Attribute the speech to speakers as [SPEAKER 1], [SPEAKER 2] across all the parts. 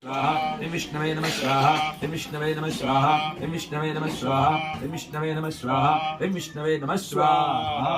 [SPEAKER 1] विष्णवे नमः स्वाहा विष्णवे नमः स्वाहा विष्णवे नमः स्वाहा विष्णवे नमः स्वाहा विष्णवे नमः स्वाहा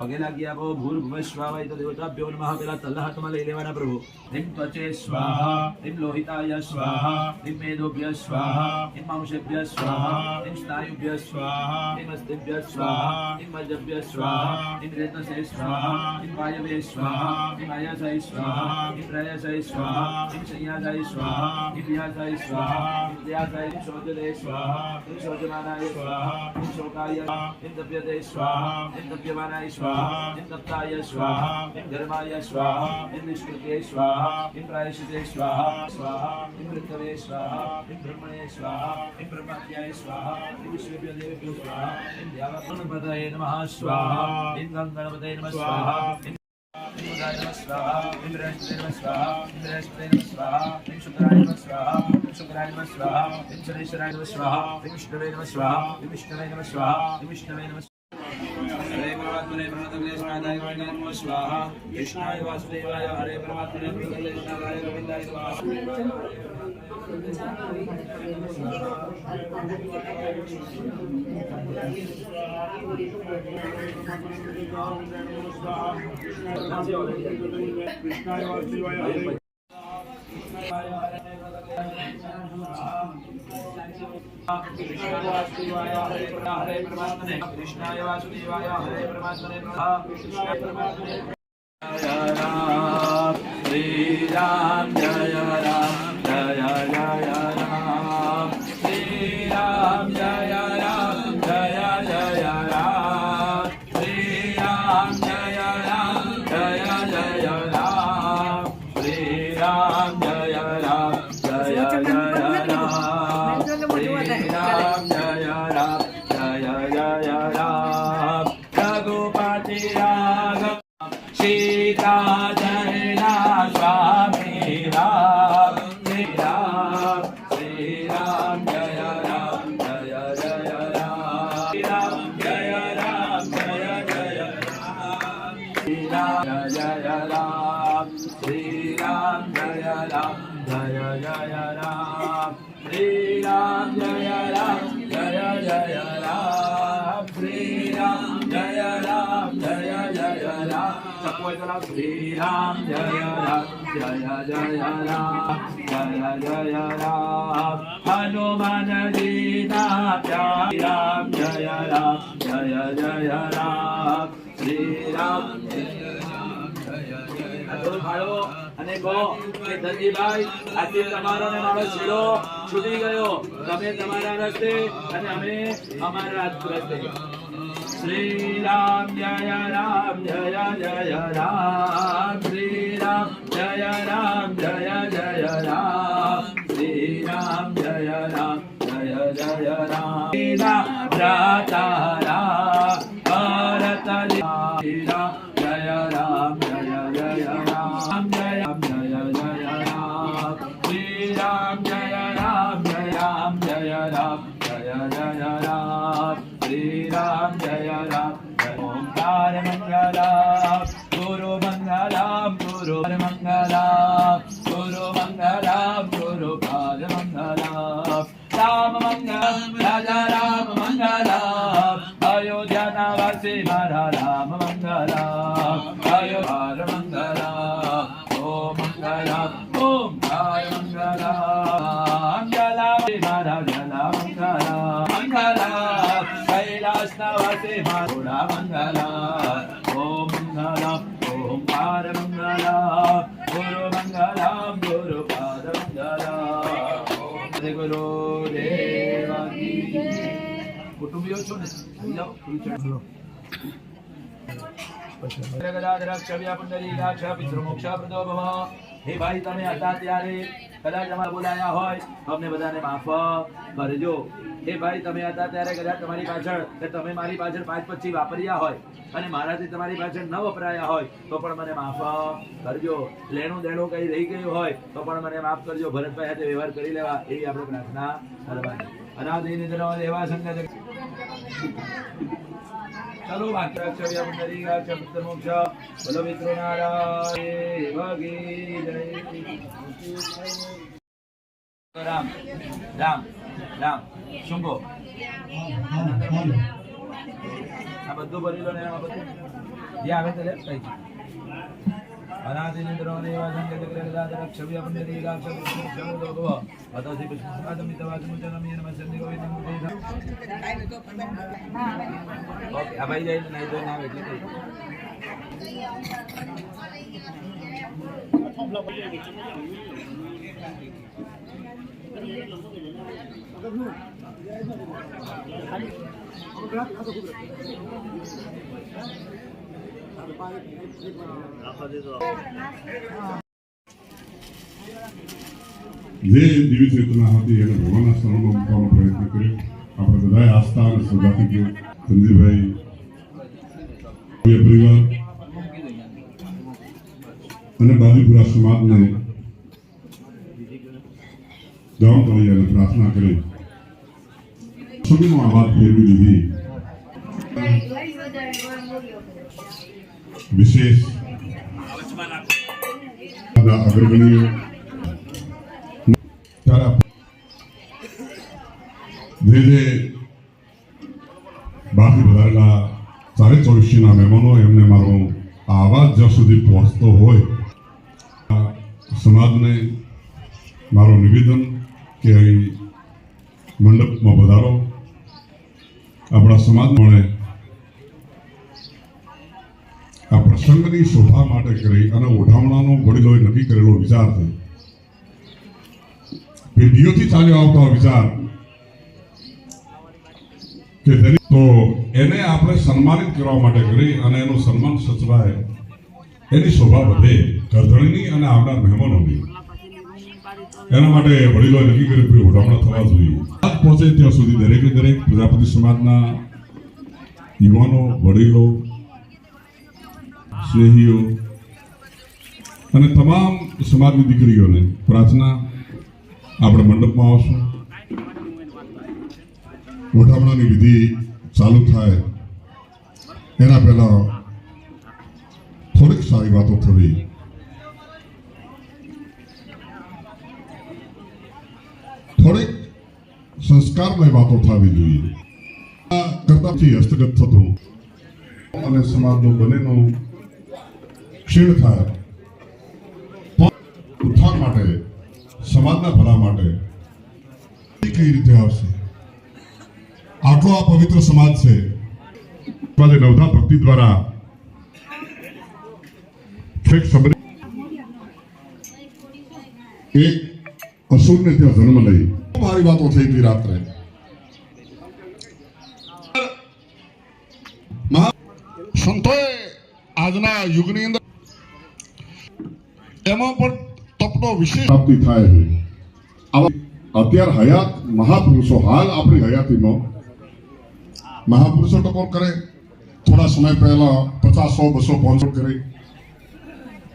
[SPEAKER 1] पगे लागी आपो भूर्भुवः स्वाहा इति देवताभ्यो नमः पेला तल्ला हाथमां लई लेवाना प्रभु ह्रीं त्वचे स्वाहा ह्रीं लोहिताय स्वाहा ह्रीं मेदोभ्यः स्वाहा ह्रीं मांसेभ्यः स्वाहा ह्रीं स्नायुभ्यः स्वाहा ह्रीं अस्थिभ्यः स्वाहा ह्रीं मज्जभ्यः स्वाहा ह्रीं रेतसे स्वाहा ह्रीं वायवे स्वाहा ह्रीं आयासाय स्वाहा ह्रीं प्रयासाय स्वाहा ह्रीं संयासाय स्वाहा ह्रीं व्यासाय स्वाहा ह्रीं व्यासाय शोचते स्वाहा ह्रीं शोचमानाय स्वाहा ह्रीं शोकाय ह्रीं तप्यते स्वाहा ह्रीं तप्यमानाय स्वाहा ह्रीं तप्ताय स्वाहा ह्रीं धर्माय स्वाहा ह्रीं निष्कृते स्वाहा ह्रीं प्रायश्चिते स्वाहा स्वाहा ह्रीं मृतवे स्वाहा ह्रीं ब्रह्मणे स्वाहा ह्रीं ब्रह्मात्याय स्वाहा ह्रीं विश्वेभ्यो देवेभ्यो स्वाहा ह्रीं देवगणपतये नमः स्वाहा ह्रीं गणपतये नमः स्वाहा इंद्राय नमः स्वाहा इंद्राय नमः स्वाहा इंद्राय नमः स्वाहा शुक्राय नमः स्वाहा शुक्राय नमः स्वाहा शनेश्वराय नमः स्वाहा विष्णवे नमः स्वाहा विष्णवे नमः स्वाहा विष्णवे नमः हरे परमात्मने प्रणतक्लेशनाथाय नमः स्वाहा कृष्णाय वासुदेवाय हरे परमात्मने प्रणतक्लेशनाथाय गोविंदाय नमः
[SPEAKER 2] कृष्णाय वासुदेवाय हरे
[SPEAKER 1] हरे परमात्मने कृष्णाय वासुदेवाय हरे परमात्मने जय राम श्री राम जय राम जय जय राम श्री राम जय राम जय जय राम श्री राम जय राम जय जय राम श्री राम जय राम जय जय राम श्री राम जय राम जय जय राम रघुपति राघव सीता जयना स्वामी राम श्री राम जय राम जय जय राम श्री राम जय राम जय जय राम श्री राम जय राम श्री राम जय राम जय जय राम श्री राम जय राम जय जय राम श्री राम जय राम जय जय राम श्री राम जय राम जय जय राम जय जय राम हनुमान दीना प्यारे राम जय राम जय जय राम श्री राम जय राम जय जय राम અને કહો કે ધનજીભાઈ આજે તમારો ને મારો છેડો છૂટી ગયો તમે તમારા રસ્તે અને અમે અમારા રસ્તે શ્રી રામ જય જય રામ શ્રી રામ જય જય રામ શ્રી રામ જય જય રામ ભ્રાતા રામ ભરત શ્રી રામ જય રામ જય રામ જય जय जय राम श्री राम जय राम जय राम जय राम जय जय राम श्री राम जय राम ओंकार मंगलम गुरु मंगलम गुरु मंगलम गुरु मंगलम गुरु पाद मंगलम राम मंगलम राजा राम मंगलम अयोध्या निवासी मारा राम मंगलम अयोध्या मंगलम ओम मंगलम ओंकार मंगलम जला मारा जला मंगलम मंगलम कैलास निवासी मारा मंगलम ओम मंगलम ओंकार मंगलम गुरु मंगलम गुरु पाद मंगलम गुरु देवाकी कुटुंबियों છો ને જાઓ हे भाई તમે હતા ત્યારે કદાચ તમારે બોલાયા હોય અમને બધાને માફ કરજો हे भाई તમે હતા ત્યારે કદાચ તમારી પાછળ કે તમે મારી પાછળ 5-25 વાપર્યા હોય અને મારાથી તમારી પાછળ ન વપરાયા હોય તો પણ મને માફ કરજો લેણું દેણું કઈ રહી ગયું હોય તો પણ મને માફ કરજો ભરતભાઈ સાથે વ્યવહાર કરી લેવા એવી આપણે પ્રાર્થના કરવાની અનાદિ નિદ્રો દેવા સંગત चलो बोलो मित्रों नारायण भगी जय। રામ રામ રામ શુંભો આ બધું ભરી લો ને એમાં બધું જે આવે તે લે કઈ અનાદિનેન્દ્રો દેવા સંકેત ગ્રહદાદર છવિ અપને દીગા છવિ લોગો અતોથી પુષ્પાદમિ તવાજમુ જનમી નમઃ સંધિ ગોવિંદમ દેધા ઓકે આ ભાઈ જાય નહીં તો ના આવે એટલે કઈ
[SPEAKER 3] જે દિવ્ય ચેતના હતી એને ભગવાનના શરણમાં મૂકવાનો પ્રયત્ન કર્યો. આપણે બધાએ આસ્થા અને શ્રદ્ધાથી કે સંજીભાઈ પરિવાર અને બાજુપુરા સમાજને દવા કરી અને પ્રાર્થના કરી સૌનો આવાજ ફેરવી દીધી. વિશેષ અગ્રગણ્ય જે બહારથી વધારેલા 24 મહેમાનો એમને મારો આવાજ જ્યાં સુધી પહોંચતો હોય સમાજને મારું નિવેદન કે અહીં મંડપમાં વધારો આપણા સમાજ મળે આ પ્રસંગની શોભા માટે કરી અને ઓઢામણાનો વડીલોએ નક્કી કરેલો વિચાર છે. પેઢીઓથી ચાલ્યો આવતો વિચાર કે તો એને આપણે સન્માનિત કરવા માટે કરી અને એનું સન્માન સચવાય એની શોભા વધે કરધણીની અને આવનાર મહેમાનોની એના માટે વડીલોએ નક્કી કર્યું કે ઓઢામણા થવા જોઈએ. આજ પહોંચે ત્યાં સુધી દરેકે દરેક પ્રજાપતિ સમાજના યુવાનો વડીલો સ્નેહીઓ અને તમામ સમાજની દીકરીઓને પ્રાર્થના આપણે મંડપમાં આવશું. ઓઢામણાની વિધિ ચાલુ થાય એના પહેલા થોડીક સારી વાતો થવી. થોડીક સંસ્કારમય વાતો થવી જોઈએ. કરતાથી હસ્તગત થતું અને સમાજનો બંનેનો ક્ષીણ થાય ઉત્થાન માટે સમાજના ભલા માટે કઈ રીતે આવશે? આટલો આ પવિત્ર સમાજ છે. નવધા ભક્તિ દ્વારા એક અસુરને ત્યાં જન્મ લઈ મારી વાતો થઈ હતી રાત્રે. સંતોએ આજના યુગની અંદર એમાં પણ તપનો વિશેષ પ્રાપ્તિ થાય છે. અત્યારે હયાત મહાપુરુષો હાલ આપણી હયાતીમાં મહાપુરુષો ટકોર કરે. થોડા સમય પહેલા 50, 100, 200, 500 કરી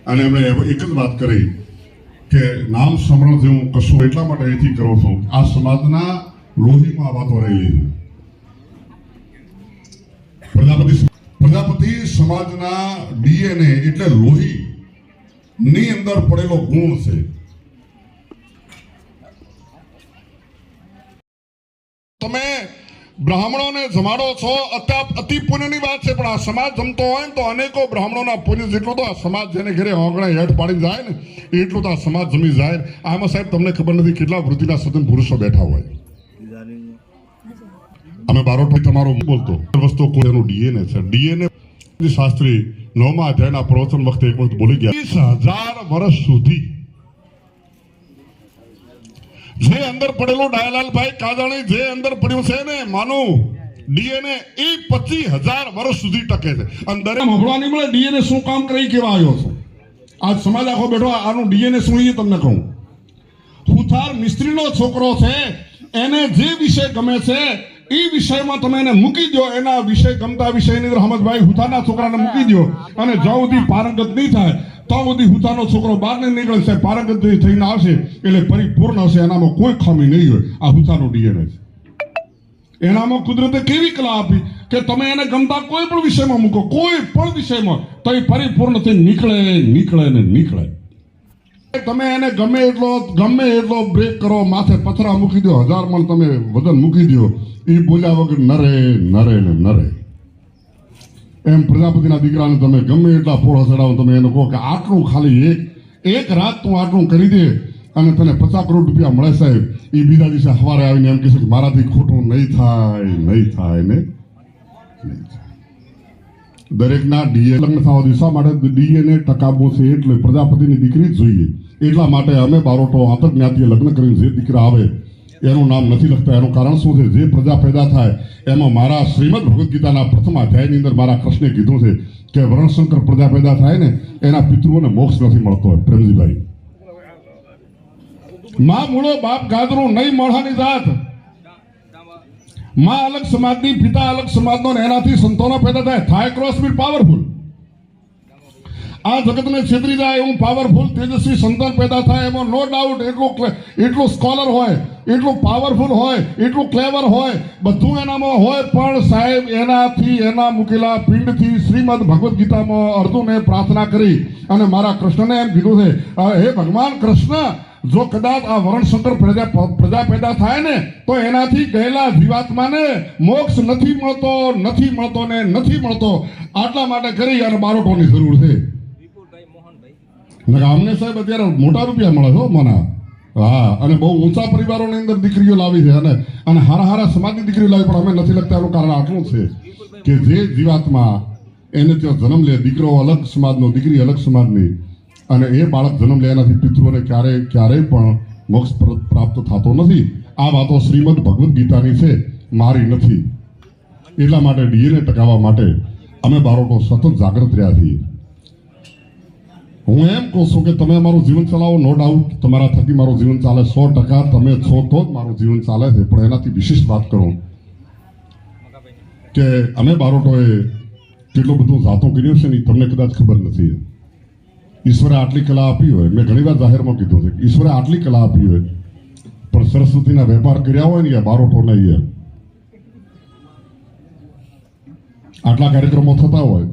[SPEAKER 3] અને એમણે એક જ વાત કરી કે નામ સ્મરણ જેવું કશું એટલા માટે અહીંથી કરો છો આ સમાજના લોહીમાં વાતો રહેલી છે. પ્રજાપતિ સમાજના ડીએનએ એટલે લોહી ની અંદર પડેલો ગુણ છે. તમે બ્રાહ્મણોને જમાડો છો અતિ પુણ્યની વાત છે પણ આ સમાજ જમતો હોય ને તો અનેકો બ્રાહ્મણોના પુણ્ય જેટલું તો આ સમાજ જેને ઘરે આંગણે હેઠ પાડી જાય ને એટલું તો આ સમાજ જમી જાય. આમાં સાહેબ તમને ખબર નથી કેટલા વૃત્તિના સદન પુરુષો બેઠા હોય. અમે બારોટ તમારો બોલતો વસ્તુ કોઈ એનું ડીએનએ છે. ડીએનએ શાસ્ત્રી 9મા અધ્યાયના પ્રવચન વખતે એક વખત બોલી ગયા 20,000 વર્ષ સુધી જે અંદર પડેલું ડાયાલાલભાઈ કાજાણી જે અંદર પડ્યું છે ને માનું ડીએનએ એ 25,000 વર્ષ સુધી ટકે છે. અને દરેક હમણાં નહીં મળે ડીએનએ શું કામ કરી કેવા આવ્યો છો. આજ સમાજ આખો બેઠો આનું ડીએનએ શું એ તમને કહું. હુથાર મિસ્ત્રીનો છોકરો છે એને જે વિષય ગમે છે એ વિષયમાં તમે એને મૂકી દો. એના વિષય ગમતા વિષયની અંદર હમદભાઈ હુથારના છોકરાને મૂકી દો અને જ્યાં સુધી પારંગત નહીં થાય ત્યાં સુધી હુથાનો છોકરો બહાર નહીં નીકળે છે. પારંગત થઈને આવશે એટલે પરિપૂર્ણ હશે. એનામાં કોઈ ખામી નહીં હોય. આ હુથાનો ડીએનએ છે. એનામાં કુદરતે કેવી કલા આપી કે તમે એને ગમતા કોઈ પણ વિષયમાં મૂકો કોઈ પણ વિષયમાં તો એ પરિપૂર્ણ થઈ નીકળે નીકળે ને નીકળે. તમે એને ગમે એટલો બ્રેક કરો, માથે પથરા મૂકી દો, 1000 મણ તમે વજન મૂકી દો, એ બોલ્યા વગર નરે નરે ને નરે. એમ પ્રજાપતિના દીકરાને તમે ગમે એટલા ફોડા ચડાવો, તમે એને કહો કે આટલું ખાલી એક રાત તું આટલું કરી દે અને તને 50 કરોડ રૂપિયા મળે સાહેબ, એ બીજા દિવસે સવારે આવીને એમ કહેશે કે મારાથી ખોટું નહીં થાય ને નહીં થાય. દરેકના ડીએ લગ્ન થવા દિવસા માટે ડીએને ટકાવવું છે, એટલે પ્રજાપતિની દીકરી જ જોઈએ. એટલા માટે અમે બારોટો આંતરજ્ઞાતીય લગ્ન કરીને જે દીકરા આવે એનું નામ નથી લખતા. એનું કારણ શું છે? જે પ્રજા પેદા થાય એમાં મારા શ્રીમદ ભગવદ્ ગીતાના પ્રથમ અધ્યાયની અંદર મારા કૃષ્ણે કીધું છે કે વર્ણશંકર પ્રજા પેદા થાય ને એના પિતૃઓને મોક્ષ નથી મળતો. પ્રેમજીભાઈ, માં મૂળો બાપ ગાદરું નહીં મળવાની જાત. માં અલગ સમાજની, પિતા અલગ સમાજનો, એનાથી સંતાનો પેદા થાય ક્રોસ વિથ પાવરફુલ. આ જગતને છેતરી જાય એવું પાવરફુલ તેજસ્વી સંતાન પેદા થાય એમાં નો ડાઉટ. એટલું સ્કોલર હોય, એટલું પાવરફુલ હોય, એટલું ક્લેવર હોય, બધું એનામાં હોય. પણ સાહેબ એનાથી, એના મૂકેલા પિંડથી શ્રીમદ ભગવદ્ ગીતામાં અર્જુને પ્રાર્થના કરી અને મારા કૃષ્ણને એમ કીધું છે, હે ભગવાન કૃષ્ણ, જો કદાચ આ વર્ણશંકર પ્રજા પેદા થાય ને તો એનાથી ગયેલા જીવાત્માને મોક્ષ નથી મળતો. આટલા માટે કરી અને બારોટોની જરૂર છે. અમને સાહેબ અત્યારે મોટા રૂપિયા મળે છે મને. હા, અને બહુ ઊંચા પરિવારોની અંદર દીકરીઓ લાવી છે અને હારા સમાજની દીકરીઓ લાવી, પણ અમે નથી લખતા. એનું કારણ આટલું છે કે જે જીવાત્મા એને ત્યાં જન્મ લે, દીકરો અલગ સમાજનો, દીકરી અલગ સમાજની, અને એ બાળક જન્મ લે એનાથી પિતૃઓને ક્યારેય પણ મોક્ષ પ્રાપ્ત થતો નથી. આ વાતો શ્રીમદ ભગવદ્ ગીતાની છે, મારી નથી. એટલા માટે ડીએને ટકાવવા માટે અમે બારોટો સતત જાગૃત રહ્યા છીએ. હું એમ કહું છું કે તમે અમારું જીવન ચલાવો, નો ડાઉટ તમારા થકી મારું જીવન ચાલે, 100% તમે છો તો જ મારું જીવન ચાલે છે. પણ એનાથી વિશેષ વાત કરું કે અમે બારોટોએ કેટલું બધું જાતો કર્યું છે ને તમને કદાચ ખબર નથી. ઈશ્વરે આટલી કલા આપી હોય, મેં ઘણી વાર જાહેરમાં કીધું છે, ઈશ્વરે આટલી કલા આપી હોય પણ સરસ્વતીના વેપાર કર્યા હોય ને યાર, બારોટો નહીં યાર. આટલા કાર્યક્રમો થતા હોય,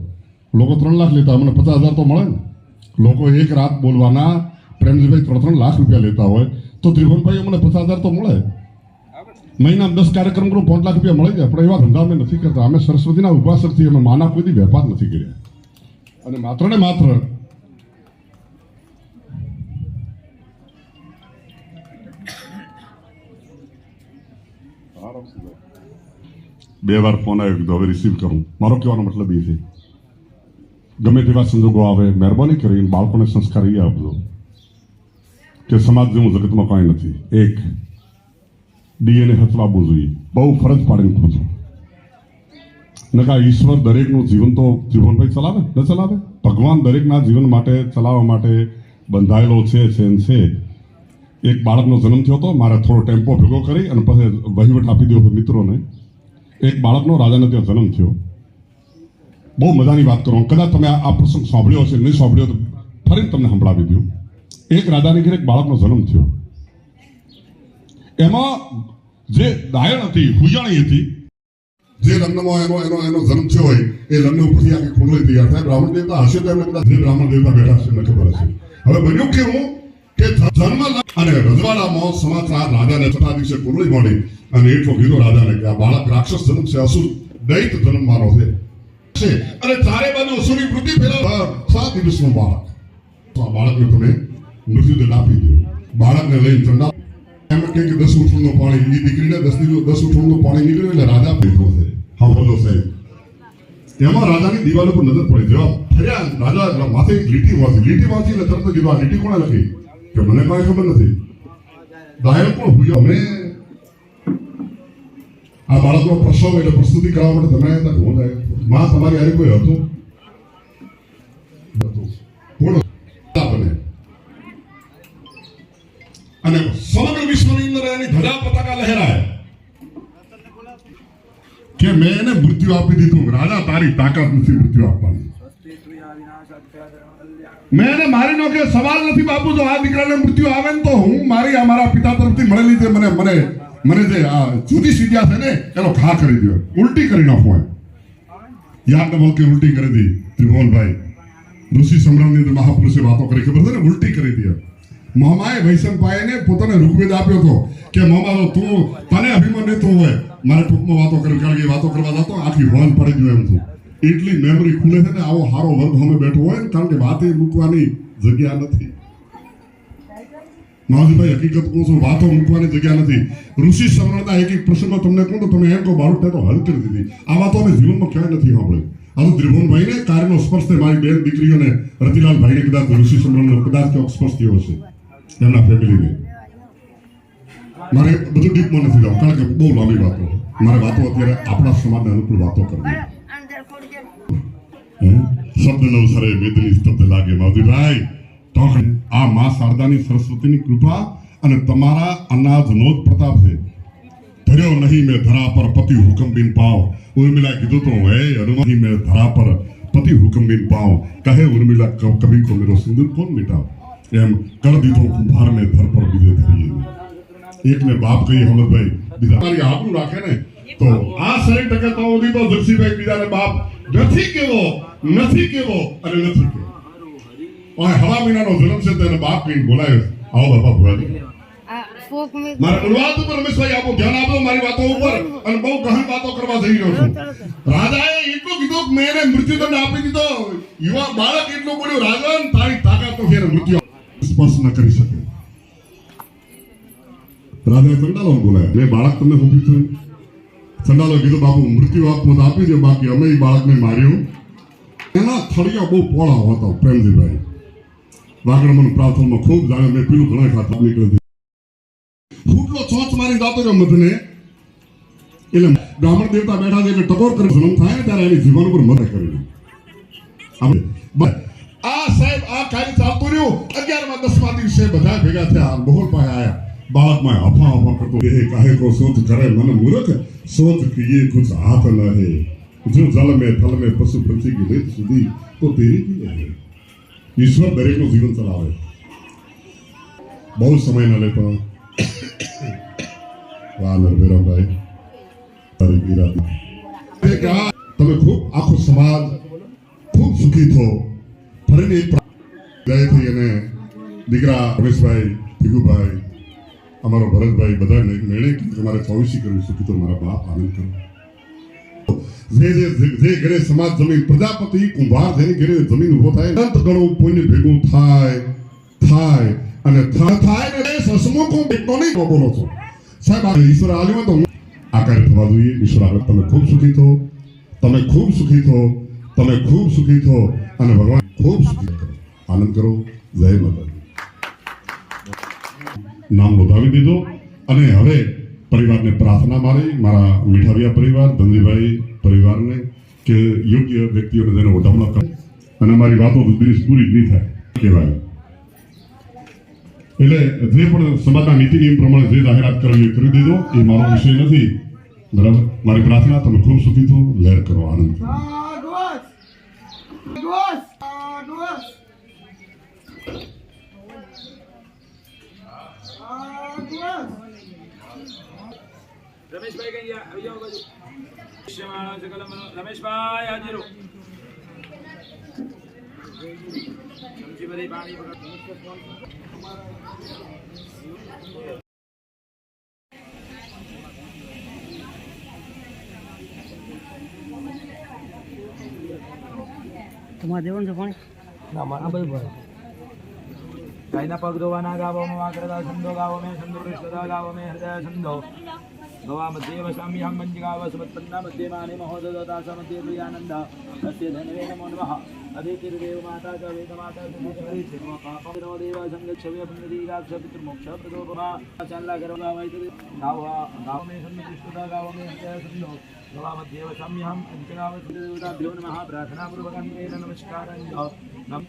[SPEAKER 3] લોકો 3 લાખ લેતા, અમને 50,000 તો મળે ને. લોકો એક રાત બોલવાના પ્રેમજીભાઈ 3 લાખ રૂપિયા લેતા હોય તો ત્રિભુવનભાઈ અમને 50,000 તો મળે. મહિનામાં 10 કાર્યક્રમ કરું 5 લાખ રૂપિયા મળે જાય. પણ એવા ધંધા અમે નથી કરતા. અમે સરસ્વતીના ઉપાસકથી, અમે માના કોઈથી વેપાર નથી કર્યા. અને માત્ર ને માત્ર બે વાર ફોન આવ્યો, કીધું હવે રિસીવ કરું. મારો કહેવાનો મતલબ એ છે, ગમે તેવા સંજોગો આવે, મહેરબાની કરીને બાળકોને સંસ્કાર એ આપજો કે સમાજ જેવું જગતમાં કાંઈ નથી. એક ડીએને હચવાવવું જોઈએ, બહુ ફરજ પાડીને કહું છું. નકા ઈશ્વર દરેકનું જીવન તો જીવનભાઈ ચલાવે ન ચલાવે? ભગવાન દરેકના જીવન માટે ચલાવવા માટે બંધાયેલો છે. એક બાળકનો જન્મ થયો હતો, મારે થોડો ટેમ્પો ભેગો કરી અને પછી વહીવટ આપી દીધો મિત્રોને. એક બાળકનો રાજાને ત્યાં જન્મ થયો. બહુ મજાની વાત કરો, કદાચ તમે આ પ્રસંગ સાંભળ્યો હશે, નહીં સાંભળ્યો તો ફરી તમને સંભળાવી દઉં. એક રાજાની ઘરે એક બાળકનો જન્મ થયો. એમાં જે દાયણ હતી, હુજાણી હતી, જે લગ્નમાં એનો જન્મ થયો હોય એ લગ્ન ઉપરથી આખી કુંડળી તૈયાર થાય. બ્રાહ્મણ દેવતા હશે તો એમને કદાચ જે બ્રાહ્મણ દેવતા બેઠા હશે મને ખબર હશે. હવે બન્યું કેવું કે જન્મ અને રજવાડામાં સમાચાર રાજાને 6 દિવસે કુંડળી મળી અને એટલો કીધો રાજાને કે આ બાળક રાક્ષસ જન્મ છે, અસુર દૈત જન્મવાનો છે. અને ચારે બાજુ અસુરી વૃત્તિ ફેલાવ. 7 દિવસનો બાળક. બાળકને તમે મૃત્યુદંડ આપી દો. બાળકને લઈને ઠંડા એમ કે 10 ઉઠણનું પાણી, એ દીકરીને 10 ઉઠણનું પાણી નીકળ્યું એટલે રાજા બેઠો છે. હા બોલો સાહેબ. એમાં રાજાની દિવાલ ઉપર નજર પડી. જવાબ ફર્યા રાજા માથે એક લીટી વાંચી એટલે તરત કીધું આ લીટી કોણે લખી? કે મને કાંઈ ખબર નથી. દાયણ પણ હુયો. અમે આ બાળકનો પ્રસવ એટલે પ્રસ્તુતિ કરાવવા માટે તમે આવ્યા હતા. હું માં તમારી હારે કોઈ હતું? કોણ બને? અને સમગ્ર વિશ્વની અંદર એની ધજા પતાકા લહેરાય કે મેં એને મૃત્યુ આપી દીધું. રાજા તારી તાકાત નથી મૃત્યુ આપવાની. મેં એને મારી નો કે સવાલ નથી બાપુ. જો આ દીકરાને મૃત્યુ આવે ને તો હું મારા પિતા તરફથી મળેલી છે મને જે આ જુદી સીધ્યા છે ને એનો ઘા કરી દો, ઉલટી કરી નાખો. યાદ ન બોલ કે ઉલટી કરી દી ત્રિભુવનભાઈ. ઋષિ સંગ્રામની અંદર મહાપુરુષે વાતો કરી, ખબર છે ને? ઉલટી કરી દે. મોમાએ વૈશંપાયને પોતાને ઋગ્વેદ આપ્યો હતો કે મોમા તું તને અભિમાન રહેતું હોય મારે ટૂંકમાં વાતો કરી કારણ કે વાતો કરવા જતો આખી હોન પડી ગયો એમ છું એટલી મેમરી ખુલે છે ને આવો હારો વર્ગ અમે બેઠો હોય ને કારણ કે વાતે મૂકવાની જગ્યા નથી માવજીભાઈ હકીકત કહું છું વાતો મૂકવાની જગ્યા નથી ઋષિ સમરણના એક એક પ્રસંગમાં તમને કહું તો તમે એમ કહો બાળક તો હલ કરી દીધી આ વાતો અમે જીવનમાં ક્યાંય નથી સાંભળી આ તો ત્રિભુવનભાઈને કાર્યનો સ્પર્શ થાય મારી બેન દીકરીઓને રતિલાલભાઈને કદાચ ઋષિ સમરણનો કદાચ ક્યાંક સ્પર્શ થયો હશે એમના ફેમિલીને મારે બધું ડીપમાં નથી જવું કારણ કે બહુ લાંબી વાતો મારે વાતો અત્યારે આપણા સમાજને અનુકૂળ વાતો કરવી શબ્દ નવસરે વેદની સ્તબ્ધ લાગે માવજીભાઈ તો આ માં શારદાની સરસ્વતીની કૃપા અને તમારા અનાજનો જ પ્રતાપ છે ધર્યો નહીં મેં ધરા પર પતિ હુકમ બિન પાવ ઉર્મિલા કીધું તો હે હનુમાન મેં ધરા પર પતિ હુકમ બિન પાવ કહે ઉર્મિલા કભી કો મેરો સિંદૂર કોણ મિટાવ એમ કર દીધો કુંભાર ને ધર પર બીજે ધરીએ એક ને બાપ કહી હમદભાઈ બીજા મારી આબરૂ રાખે ને તો આ 100% તો ઓલી તો જગસીભાઈ બીજાને બાપ નથી કેવો અને નથી કેવો ઓય હવા મહિનાનો જન્મ છે તેને બાપ કહીને બોલાયો આવો બાપા ભુવાજી મારા મુલવાદ ઉપર રમેશભાઈ આપો ધ્યાન આપો મારી વાતો ઉપર અને બહુ ગહન વાતો કરવા જઈ રહ્યો છું રાજાએ એટલું કીધું કે મેં એને મૃત્યુદંડ આપી દીધો યુવા બાળક એટલું બોલ્યો રાજન તારી તાકાત તો ફેર મૃત્યુ સ્પર્શ ન કરી શકે રાજાએ ચંડાલો બોલાયા મેં બાળક તમને સોંપ્યું છે ચંડાલો કીધું બાપુ મૃત્યુ આપો તો આપી દે બાકી અમે એ બાળકને માર્યું એના થળિયા બહુ પોળા હતા પ્રેમજીભાઈ વાગડમન પ્રાર્થનામાં ખૂબ જાણે મેં પીલું ઘણા ખાતા નીકળ્યું ફૂટલો ચોચ મારી જાતો રહ્યો મધને એટલે બ્રાહ્મણ દેવતા બેઠા છે એટલે ટકોર કરી જન્મ થાય ને ત્યારે એની જીવન ઉપર મદદ કરી આ સાહેબ આ કાર્ય ચાલતું રહ્યું 11મા 10મા દિવસે બધા ભેગા થયા બહોર પાસે આયા બાળકમાં હફા હફા કરતો એ કાહે કો સોચ કરે મન મૂર્ખ સોચ કે ये कुछ हाथ न है जो जल में थल में पशु पक्षी की रेत સુધી તો તેરી भी है ઈશ્વર દરેકનું જીવન ચલાવે બહુ સમય ન લેતો વાનર બેરાભાઈ તારી ગીરા તમે ખૂબ આખો સમાજ ખૂબ સુખી થો ફરીને જયથી અને દીકરા રમેશભાઈ ભીગુભાઈ અમારો ભરતભાઈ બધા નિર્ણય તમારે 24 કર્યું સુખી તો મારા બાપ આનંદ કરો જે ઘરે સમાજ જમીન પ્રજાપતિ કુંભાર જેની ઘરે જમીન ઉભો થાય અંત ગણો કોઈને ભેગું થાય અને થાય ને સસમુખ હું બેટો નહીં બોલો છો સાહેબ આ ઈશ્વર આલ્યું તો આ કાર્ય થવા જોઈએ ઈશ્વર આગળ તમે ખૂબ સુખી થો તમે ખૂબ સુખી થો તમે ખૂબ સુખી થો અને ભગવાન ખૂબ સુખી કરો આનંદ કરો જય માતા નામ નોંધાવી દીધો અને હવે પરિવારને પ્રાર્થના મારા મીઠાવિયા પરિવાર ધનજીભાઈ પરિવારને કે યોગ્ય વ્યક્તિઓને જેને ઓઢામણા કરે અને મારી વાતો પૂરી નહીં થાય કહેવાય એટલે જે પણ સમાજના નીતિ નિયમ પ્રમાણે જે જાહેરાત કરવી એ કરી દીધો એ મારો વિષય નથી બરાબર મારી પ્રાર્થના તમે ખૂબ સુખી થો લહેર કરો આનંદ કરો
[SPEAKER 1] રમેશભાઈ કઈ આવી જાઓ બાજુ રમેશભાઈ હાજર સમજી ભરી પાણી
[SPEAKER 4] તમારે દેવાનું છે પાણી ના મારા બધું
[SPEAKER 1] ગાયના પગ ધોવાના ગાવોમાં વાકરતા છંદો ગાવો મેં છંદો કૃષ્ણદા ગાવો મેં હૃદય છંદો ગવા મધ્ય વસામી હમ મંજગાવ સમત્પન્ના મધ્ય માને મહોદતા સમધ્ય પ્રિયાનંદ અસ્ય ધનવે નમો નમઃ અધિતિર્દેવ માતા ચ વેદ માતા ચ હરિ સિંહ પાપનો દેવ સંગચ્છવ્ય પુનરીરાક્ષ પિતૃ મોક્ષ પ્રદોપમા ચાલ્લા ગરવા વૈત ગાવો મેં છંદો કૃષ્ણદા ગાવો મેં હૃદય છંદો ગવા મધ્ય વસામી હમ મંજગાવ દેવતાભ્યો નમઃ પ્રાર્થના પૂર્વકં નમસ્કારં નમ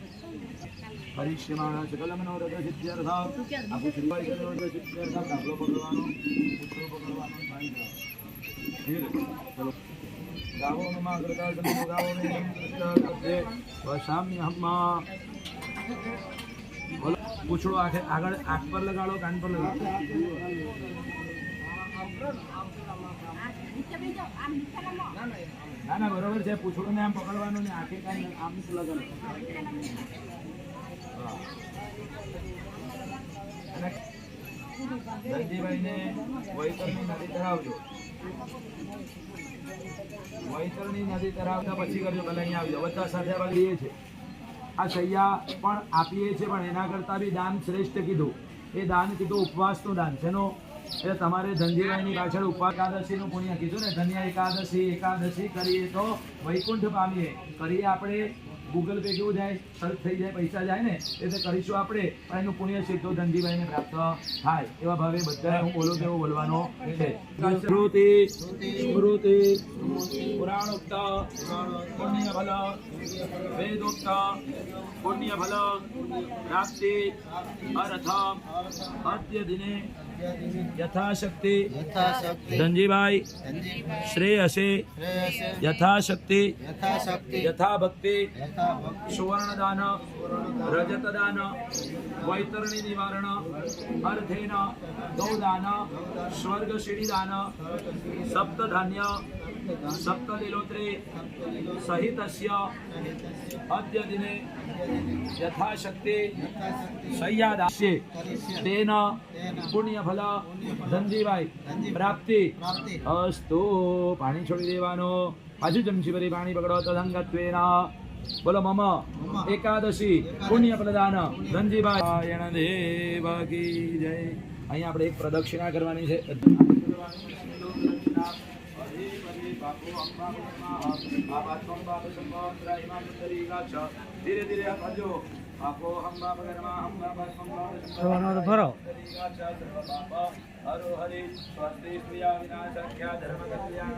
[SPEAKER 1] પરિશ્રમાના સકલ મનોરથ સિદ્ધ્યર્થ આપો શ્રીભાઈ સર્વોચ્ચ સિદ્ધ્યર્થ દાખલો પકડવાનો પુત્રો પકડવાનો થાય ચલો ગાવો માં કરતા સંતો ગાવો ને કૃષ્ણ કરતે વસામ્ય હમ્મા બોલો પૂછડો આગળ આંખ પર લગાડો કાન પર લગાડો ના બરોબર છે પૂછડો ને આમ પકડવાનું ને આંખે કાન આમ લગાડો ધનજીભાઈને વૈતરણી નદી ધરાવજો. વૈતરણી નદી ધરાવતા પછી કરજો. પહેલા અહીંયા આવજો. બધા સાથે વાળીએ છે. આ સૈયા પણ આપીએ છીએ, પણ એના કરતા બી દાન શ્રેષ્ઠ કીધું. એ દાન કીધું ઉપવાસનું દાન. શેનો? એટલે તમારે ધનજીભાઈની પાછળ ઉપવાસ એકાદશીનું પુણ્ય કીધું ને. ધન્ય એકાદશી કરીએ તો વૈકુંઠ પામીએ. કરીએ આપણે ગૂગલ પે કેવું જાય, સર્ચ થઈ જાય, પૈસા જાય ને, એટલે કરીશું આપણે, પણ એનું પુણ્ય સીધો ધનજીભાઈને પ્રાપ્ત થાય. એવા ભાવે બધા હું બોલું તેવું બોલવાનો છે. સ્મૃતિ પુરાણોક્ત પુણ્ય ફલ વેદોક્ત પુણ્ય ફલ પ્રાપ્તિ અર્થ અદ્ય દિને યથાશક્તિ ધનજીભાઈ શ્રેયસે યથાશક્તિ યથા ભક્તિ સુવર્ણદાન રજતદાન વૈતરણી નિવારણ અર્થેન ગૌદાન સ્વર્ગશીળીદાન સપ્તધાન્ય સપ્તલીલોત્રી સહિતસ્ય અદ્ય દિને યથાશક્તિ સૈયાદાસ્યે તેન પુણ્યફલ ધનજીભાઈ પ્રાપ્તિ અસ્તુ. પાણી છોડી દેવાનો. પાછું ચમચી ભરી પાણી પકડો. તદંગત્વેન બોલો મમ એકાદશી પુણ્ય પ્રદાન ધનજીભાઈ દેવ કી જય. અહીંયા આપણે એક પ્રદક્ષિણા કરવાની છે. ધીરે ધીરે આપજો. આપો હંબા પગરમા હંબા પર
[SPEAKER 4] ભરો.
[SPEAKER 1] હરો હરિ સ્વસ્તિ પ્રિયા વિનાશક્યા ધર્મ કલ્યાણ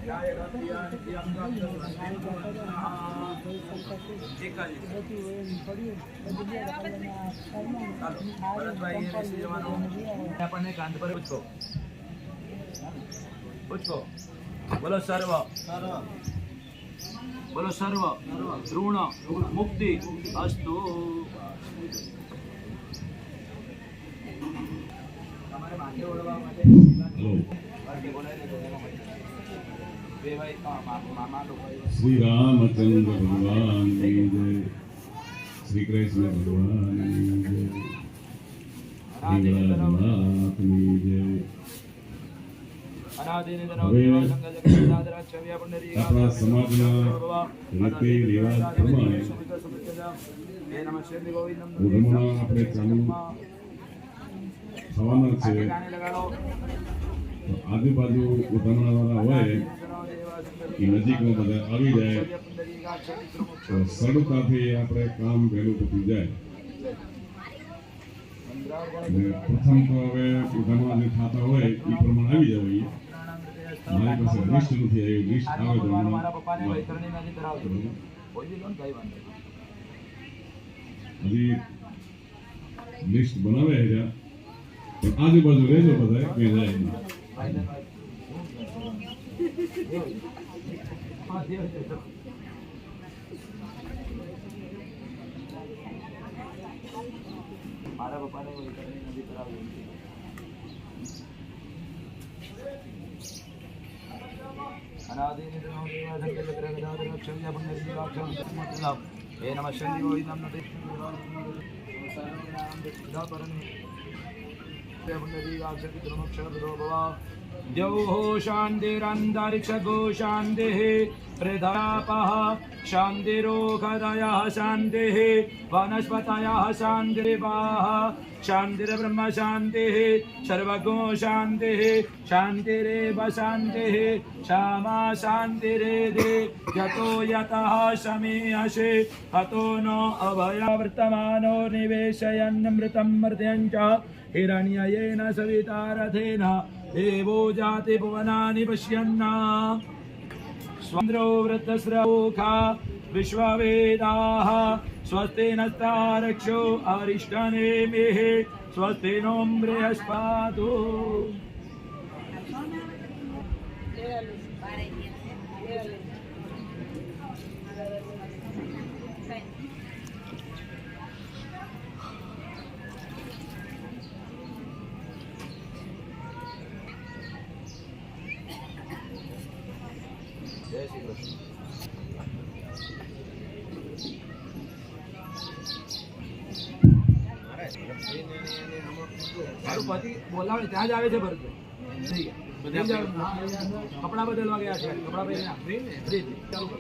[SPEAKER 1] ન્યાય કલ્યાણ નિત્યમ આપણને કાંત પર પૂછો. બોલો સર્વ બોલો સર્વ ઋણ મુક્તિ અસ્તુ. તમારે માથે ઓળવા માટે
[SPEAKER 3] શ્રી રામચંદ્ર ભગવાન કી જય. શ્રી કૃષ્ણ ભગવાન કી જય. હિંગળાજનાથની જય. આપણા સમાજના રીતિ રિવાજ પ્રમાણે ઉધમણા આપણે ચાલુ થવાના છે. આજુબાજુ ઉધમણાવાળા હોય એ નજીકમાં બધા આવી જાય તો સરળતાથી આપણે કામ વહેલું પતી જાય. પ્રથમ તો હવે ઉધમણા જે થતા હોય એ પ્રમાણે આવી જવાય. મારી પાસે લિસ્ટ નથી આવ્યું. લિસ્ટ આવે તો હજી લિસ્ટ બનાવે છે, પણ આજુબાજુ રહેજો બધા કે જાય નહીં.
[SPEAKER 1] મારા પપ્પાને નદી કરાવ્યું. हे नमः शंभो नमः द्यौः शान्तिरन्तरिक्षगो शान्तिः प्रदापः शान्तिरोगदयः शान्तिः वनस्पतयः शान्तिर्वाः शान्तिर्ब्रह्म शान्तिः सर्वगो शान्तिः शान्तिरेव शान्तिः क्षमा शान्तिरेदे यतो यतः शमीयसे हतो नो अभयवर्तमानो निवेशयन्नमृतं मर्त्यं च हिरण्ययेन सविता रथेन देवो जाति भुवनानि पश्यन्ना स्वन्द्रो वृद्धस्रमुखा विश्ववेदाः स्वस्ति नस्तारक्षो अरिष्टनेमिः स्वस्ति नो बृहस्पतिः जय श्री कृष्ण. બોલાવે ત્યાં જ આવે છે ભરત કપડા બદલવા ગયા છે કપડા પહેર્યા ચાલુ કરો.